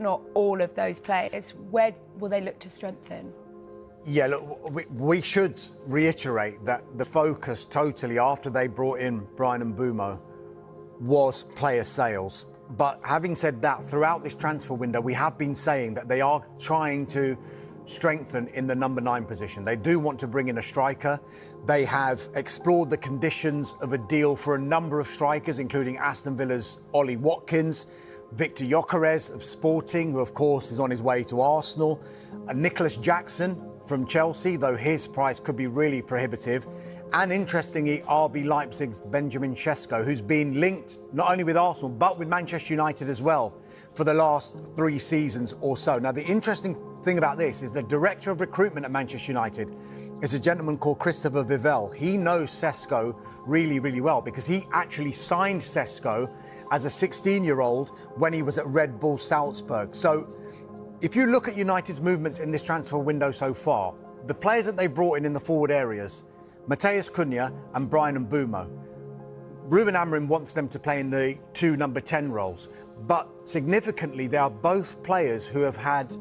not all of those players. Where will they look to strengthen? Yeah, look, we should reiterate that the focus totally after they brought in Bryan Mbeumo was player sales. But having said that, throughout this transfer window, we have been saying that they are trying to strengthen in the number 9 position. They do want to bring in a striker. They have explored the conditions of a deal for a number of strikers, including Aston Villa's Ollie Watkins, Victor Gyökeres of Sporting, who of course is on his way to Arsenal, Nicholas Jackson from Chelsea, though his price could be really prohibitive, and interestingly RB Leipzig's Benjamin Sesko, who's been linked not only with Arsenal but with Manchester United as well for the last 3 seasons or so. Now the interesting thing about this is the director of recruitment at Manchester United is a gentleman called Christopher Vivell. He knows Sesko really, really well because he actually signed Sesko as a 16-year-old when he was at Red Bull Salzburg. So if you look at United's movements in this transfer window so far, the players that they brought in the forward areas, Matheus Cunha and Bryan Mbeumo, Ruben Amorim wants them to play in the 2 number 10 roles. But significantly, they are both players who have had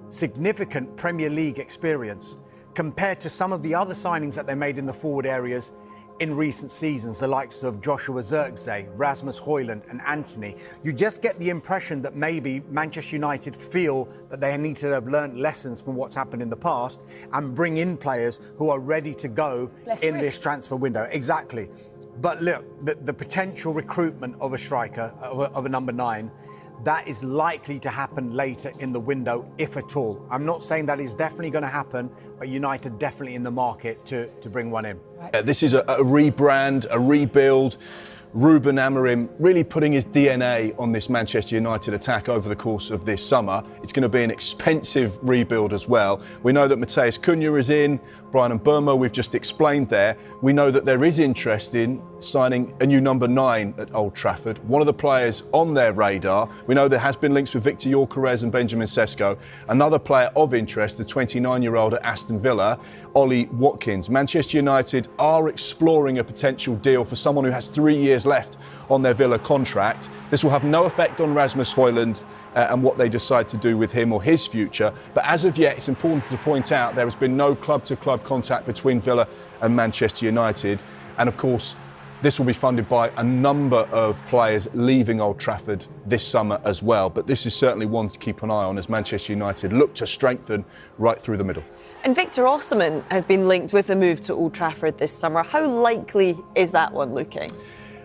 significant Premier League experience compared to some of the other signings that they made in the forward areas in recent seasons, the likes of Joshua Zirkzee, Rasmus Højlund and Anthony. You just get the impression that maybe Manchester United feel that they need to have learned lessons from what's happened in the past and bring in players who are ready to go in this transfer window. Exactly. But look, the potential recruitment of a striker, of a number 9, that is likely to happen later in the window, if at all. I'm not saying that is definitely going to happen, but United definitely in the market to bring one in. This is a rebrand, a rebuild. Ruben Amorim really putting his DNA on this Manchester United attack over the course of this summer. It's going to be an expensive rebuild as well. We know that Matheus Cunha is in, Bryan Mbeumo we've just explained there. We know that there is interest in signing a new number 9 at Old Trafford. One of the players on their radar, we know there has been links with Victor Gyökeres and Benjamin Sesko. Another player of interest, the 29-year-old at Aston Villa, Ollie Watkins. Manchester United are exploring a potential deal for someone who has 3 years left on their Villa contract. This will have no effect on Rasmus Højlund and what they decide to do with him or his future. But as of yet, it's important to point out there has been no club-to-club contact between Villa and Manchester United. And of course, this will be funded by a number of players leaving Old Trafford this summer as well. But this is certainly one to keep an eye on as Manchester United look to strengthen right through the middle. And Victor Osimhen has been linked with a move to Old Trafford this summer. How likely is that one looking?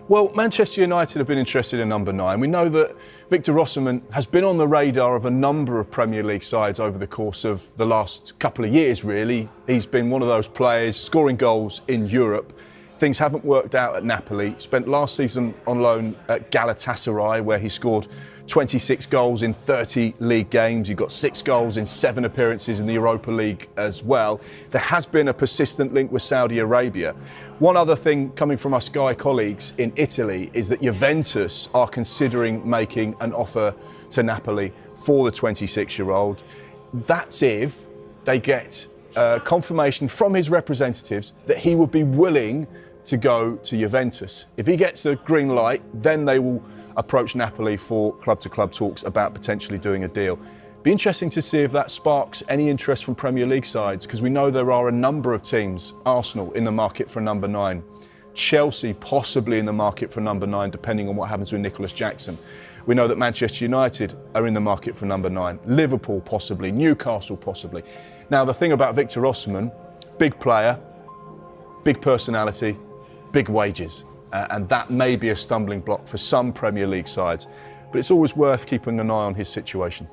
Well, Manchester United have been interested in number 9. We know that Victor Osimhen has been on the radar of a number of Premier League sides over the course of the last couple of years, really. He's been one of those players scoring goals in Europe. Things haven't worked out at Napoli. Spent last season on loan at Galatasaray, where he scored 26 goals in 30 league games. He got 6 goals in 7 appearances in the Europa League as well. There has been a persistent link with Saudi Arabia. One other thing coming from our Sky colleagues in Italy is that Juventus are considering making an offer to Napoli for the 26-year-old. That's if they get confirmation from his representatives that he would be willing to go to Juventus. If he gets a green light, then they will approach Napoli for club-to-club talks about potentially doing a deal. Be interesting to see if that sparks any interest from Premier League sides, because we know there are a number of teams, Arsenal in the market for number 9, Chelsea possibly in the market for number 9, depending on what happens with Nicholas Jackson. We know that Manchester United are in the market for number 9, Liverpool possibly, Newcastle possibly. Now the thing about Victor Osimhen, big player, big personality, big wages, and that may be a stumbling block for some Premier League sides, but it's always worth keeping an eye on his situation.